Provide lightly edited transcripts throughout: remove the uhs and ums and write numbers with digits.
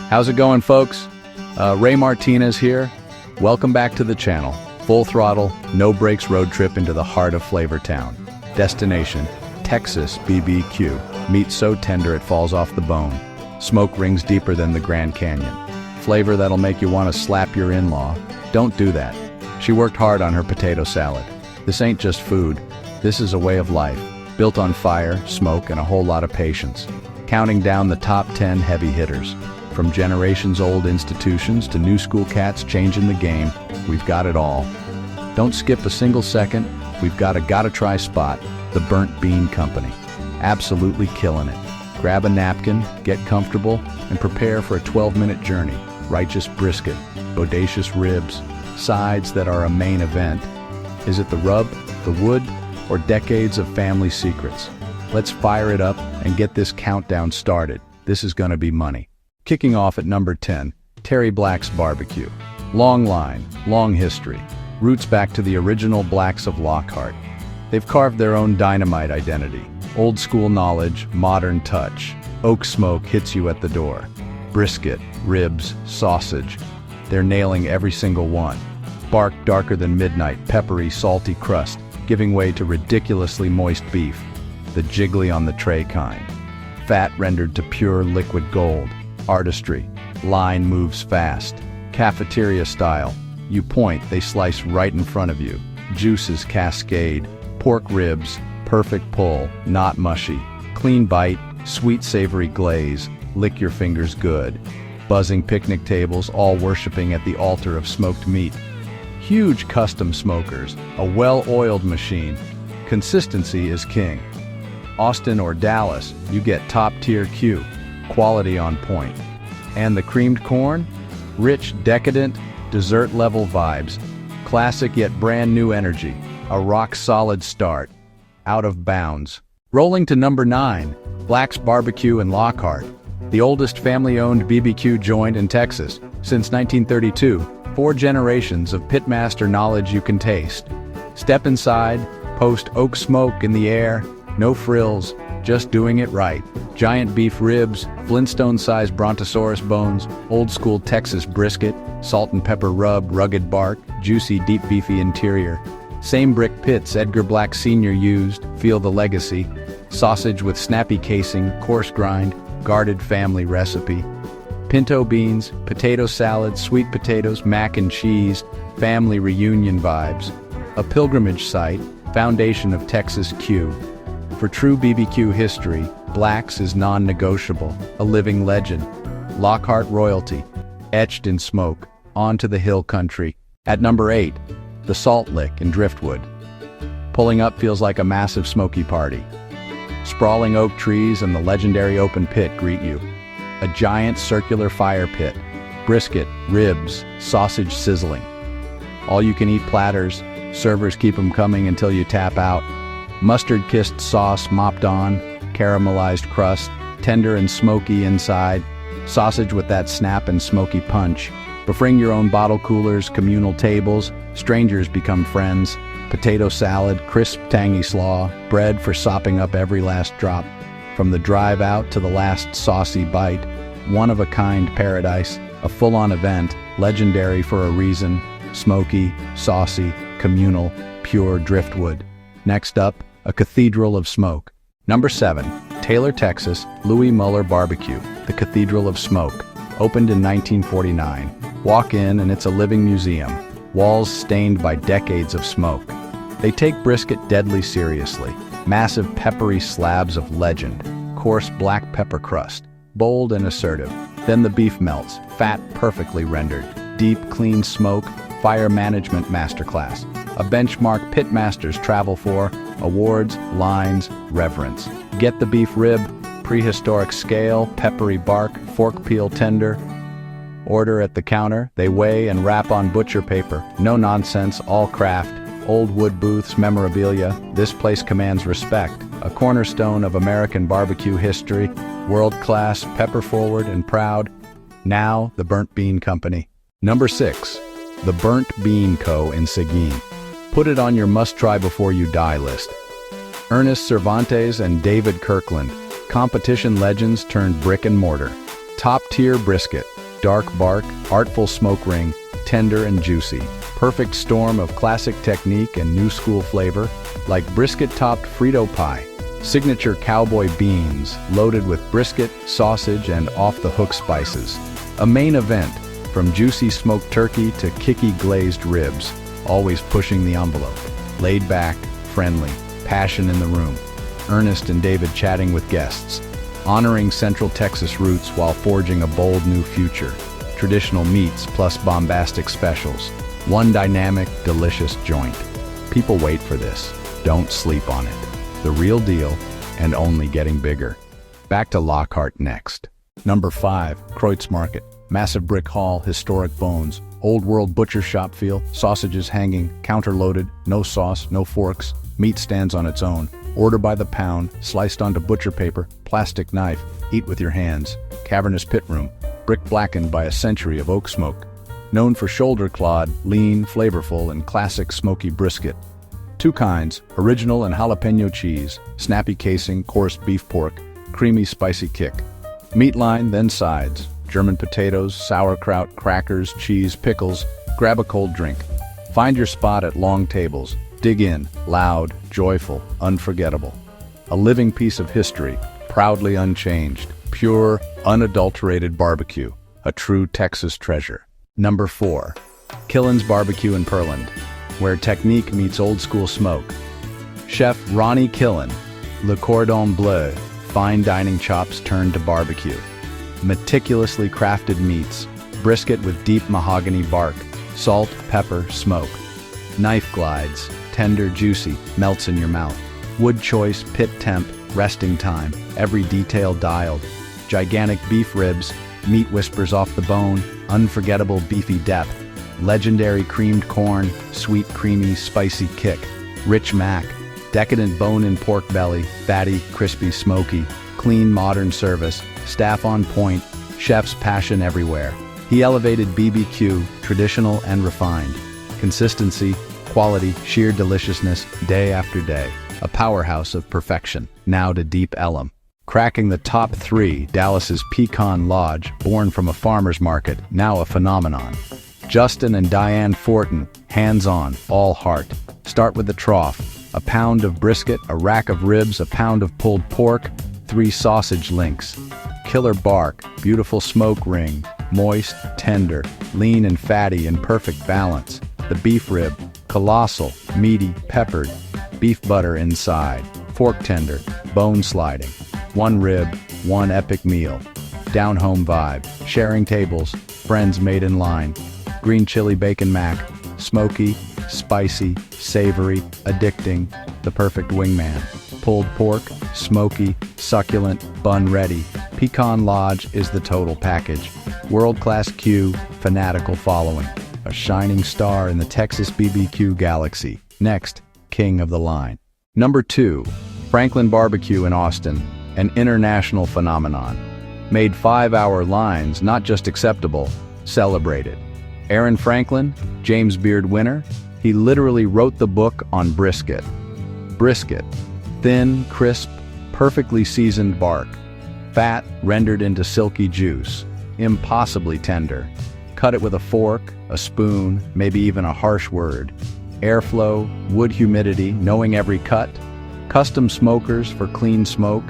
How's it going, folks? Ray Martinez here. Welcome back to the channel. Full throttle, no brakes road trip into the heart of Flavor Town. Destination, Texas BBQ. Meat so tender it falls off the bone. Smoke rings deeper than the Grand Canyon. Flavor that'll make you want to slap your in-law. Don't do that. She worked hard on her potato salad. This ain't just food. This is a way of life, built on fire, smoke, and a whole lot of patience. Counting down the top 10 heavy hitters. From generations-old institutions to new school cats changing the game, we've got it all. Don't skip a single second. We've got a gotta-try spot, the Burt Bean Company. Absolutely killing it. Grab a napkin, get comfortable, and prepare for a 12-minute journey. Righteous brisket, bodacious ribs, sides that are a main event. Is it the rub, the wood, or decades of family secrets? Let's fire it up and get this countdown started. This is gonna be money. Kicking off at number 10, Terry Black's Barbecue. Long line, long history. Roots back to the original Blacks of Lockhart. They've carved their own dynamite identity. Old school knowledge, modern touch. Oak smoke hits you at the door. Brisket, ribs, sausage. They're nailing every single one. Bark darker than midnight, peppery, salty crust, giving way to ridiculously moist beef. The jiggly on the tray kind. Fat rendered to pure liquid gold. Artistry. Line moves fast. Cafeteria style. You point, they slice right in front of you. Juices cascade. Pork ribs. Perfect pull, not mushy. Clean bite, sweet savory glaze. Lick your fingers good. Buzzing picnic tables, all worshiping at the altar of smoked meat. Huge custom smokers. A well-oiled machine. Consistency is king. Austin or Dallas, you get top-tier Q. Quality on point. And the creamed corn? Rich, decadent, dessert-level vibes. Classic yet brand new energy. A rock-solid start. Out of bounds. Rolling to number 9, Black's Barbecue in Lockhart. The oldest family-owned BBQ joint in Texas. Since 1932, 4 generations of pitmaster knowledge you can taste. Step inside, post oak smoke in the air, no frills, just doing it right. Giant beef ribs, Flintstone-sized brontosaurus bones, old-school Texas brisket, salt and pepper rub, rugged bark, juicy deep beefy interior. Same brick pits Edgar Black Sr. used, feel the legacy. Sausage with snappy casing, coarse grind, guarded family recipe. Pinto beans, potato salad, sweet potatoes, mac and cheese, family reunion vibes. A pilgrimage site, foundation of Texas Q. For true BBQ history, Black's is non-negotiable, a living legend. Lockhart royalty, etched in smoke, on to the hill country. At number 8, the Salt Lick in Driftwood. Pulling up feels like a massive smoky party. Sprawling oak trees and the legendary open pit greet you. A giant circular fire pit. Brisket, ribs, sausage sizzling. All-you-can-eat platters, servers keep them coming until you tap out. Mustard-kissed sauce mopped on, caramelized crust, tender and smoky inside, sausage with that snap and smoky punch. Bring your own bottle coolers, communal tables, strangers become friends, potato salad, crisp tangy slaw, bread for sopping up every last drop. From the drive out to the last saucy bite, one-of-a-kind paradise, a full-on event, legendary for a reason, smoky, saucy, communal, pure driftwood. Next up, a cathedral of smoke. Number 7, Taylor, Texas, Louis Muller Barbecue, the Cathedral of Smoke. Opened in 1949. Walk in and it's a living museum. Walls stained by decades of smoke. They take brisket deadly seriously. Massive peppery slabs of legend. Coarse black pepper crust. Bold and assertive. Then the beef melts, fat perfectly rendered. Deep, clean smoke, fire management masterclass. A benchmark pitmasters travel for, awards, lines, reverence. Get the beef rib, prehistoric scale, peppery bark, fork peel tender. Order at the counter, they weigh and wrap on butcher paper. No nonsense, all craft. Old wood booths, memorabilia. This place commands respect. A cornerstone of American barbecue history. World-class, pepper-forward, and proud. Now, the Burt Bean Company. Number 6, the Burt Bean Co. in Seguin. Put it on your must-try-before-you-die list. Ernest Cervantes and David Kirkland, competition legends turned brick and mortar. Top-tier brisket, dark bark, artful smoke ring, tender and juicy. Perfect storm of classic technique and new school flavor, like brisket-topped Frito pie. Signature cowboy beans, loaded with brisket, sausage, and off-the-hook spices. A main event, from juicy smoked turkey to kicky glazed ribs, always pushing the envelope. Laid back, friendly, passion in the room. Ernest and David chatting with guests, honoring Central Texas roots while forging a bold new future. Traditional meats plus bombastic specials. One dynamic, delicious joint. People wait for this. Don't sleep on it. The real deal, and only getting bigger. Back to Lockhart next. Number 5, Kreutz Market. Massive brick hall, historic bones. Old world butcher shop feel, sausages hanging, counter-loaded, no sauce, no forks. Meat stands on its own. Order by the pound, sliced onto butcher paper, plastic knife. Eat with your hands. Cavernous pit room, brick blackened by a century of oak smoke. Known for shoulder-clawed, lean, flavorful, and classic smoky brisket. 2 kinds, original and jalapeno cheese, snappy casing, coarse beef pork, creamy spicy kick. Meat line, then sides, German potatoes, sauerkraut, crackers, cheese, pickles. Grab a cold drink. Find your spot at long tables. Dig in, loud, joyful, unforgettable. A living piece of history, proudly unchanged, pure, unadulterated barbecue, a true Texas treasure. Number 4, Killen's Barbecue in Pearland, where technique meets old-school smoke. Chef Ronnie Killen, Le Cordon Bleu, fine dining chops turned to barbecue. Meticulously crafted meats, brisket with deep mahogany bark, salt, pepper, smoke. Knife glides, tender, juicy, melts in your mouth. Wood choice, pit temp, resting time, every detail dialed. Gigantic beef ribs, meat whispers off the bone, unforgettable beefy depth. Legendary creamed corn, sweet, creamy, spicy kick. Rich mac, decadent bone-in pork belly, fatty, crispy, smoky. Clean, modern service, staff on point, chef's passion everywhere. He elevated BBQ, traditional and refined. Consistency, quality, sheer deliciousness, day after day. A powerhouse of perfection, now to deep Elam. Cracking the top 3, Dallas's Pecan Lodge, born from a farmer's market, now a phenomenon. Justin and Diane Fortin, hands-on, all heart. Start with the trough. A pound of brisket, a rack of ribs, a pound of pulled pork, 3 sausage links. Killer bark, beautiful smoke ring, moist, tender, lean and fatty in perfect balance. The beef rib, colossal, meaty, peppered. Beef butter inside, fork tender, bone sliding. 1 rib, 1 epic meal. Down-home vibe, sharing tables, friends made in line. Green chili bacon mac, smoky, spicy, savory, addicting, the perfect wingman. Pulled pork, smoky, succulent, bun-ready. Pecan Lodge is the total package. World-class queue, fanatical following. A shining star in the Texas BBQ galaxy. Next, king of the line. Number 2, Franklin Barbecue in Austin, an international phenomenon. Made 5-hour lines not just acceptable, celebrated. Aaron Franklin, James Beard winner, he literally wrote the book on brisket. Brisket, thin, crisp, perfectly seasoned bark. Fat rendered into silky juice, impossibly tender. Cut it with a fork, a spoon, maybe even a harsh word. Airflow, wood humidity, knowing every cut. Custom smokers for clean smoke.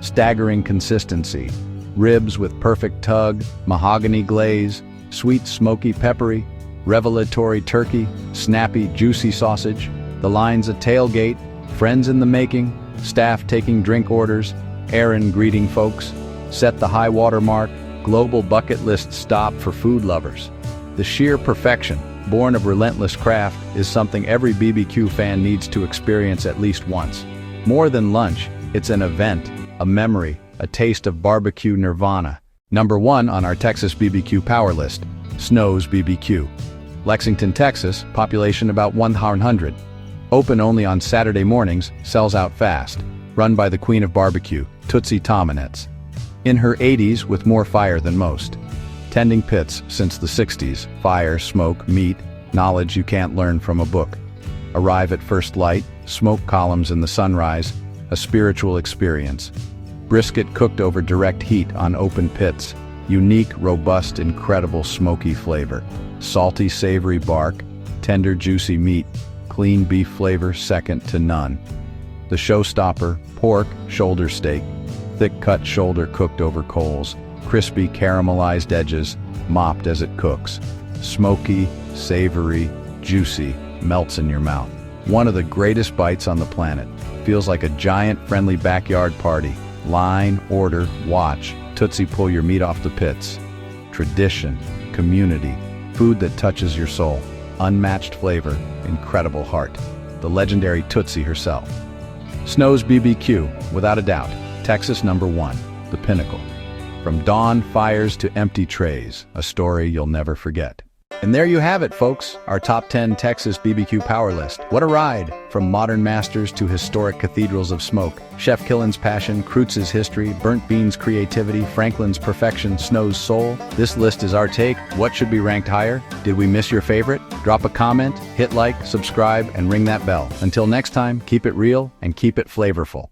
Staggering consistency. Ribs with perfect tug, mahogany glaze, sweet, smoky, peppery, revelatory turkey, snappy, juicy sausage. The lines at tailgate, friends in the making, staff taking drink orders, Aaron greeting folks. Set the high water mark, global bucket list stop for food lovers. The sheer perfection, born of relentless craft, is something every BBQ fan needs to experience at least once. More than lunch, it's an event, a memory, a taste of barbecue nirvana. Number 1 on our Texas BBQ power list, Snow's BBQ. Lexington, Texas, population about 100. Open only on Saturday mornings, sells out fast. Run by the queen of barbecue, Tootsie Tominets. In her 80s with more fire than most. Tending pits since the 60s, fire, smoke, meat, knowledge you can't learn from a book. Arrive at first light, smoke columns in the sunrise, a spiritual experience. Brisket cooked over direct heat on open pits. Unique, robust, incredible smoky flavor. Salty, savory bark, tender, juicy meat, clean beef flavor second to none. The showstopper, pork, shoulder steak, thick-cut shoulder cooked over coals, crispy caramelized edges, mopped as it cooks. Smoky, savory, juicy, melts in your mouth. One of the greatest bites on the planet. Feels like a giant friendly backyard party. Line, order, watch, Tootsie pull your meat off the pits. Tradition, community, food that touches your soul. Unmatched flavor, incredible heart. The legendary Tootsie herself. Snow's BBQ, without a doubt, Texas #1, the pinnacle. From dawn fires to empty trays, a story you'll never forget. And there you have it, folks, our top 10 Texas BBQ power list. What a ride! From modern masters to historic cathedrals of smoke. Chef Killen's passion, Krutz's history, Burt Bean's creativity, Franklin's perfection, Snow's soul. This list is our take. What should be ranked higher? Did we miss your favorite? Drop a comment, hit like, subscribe, and ring that bell. Until next time, keep it real and keep it flavorful.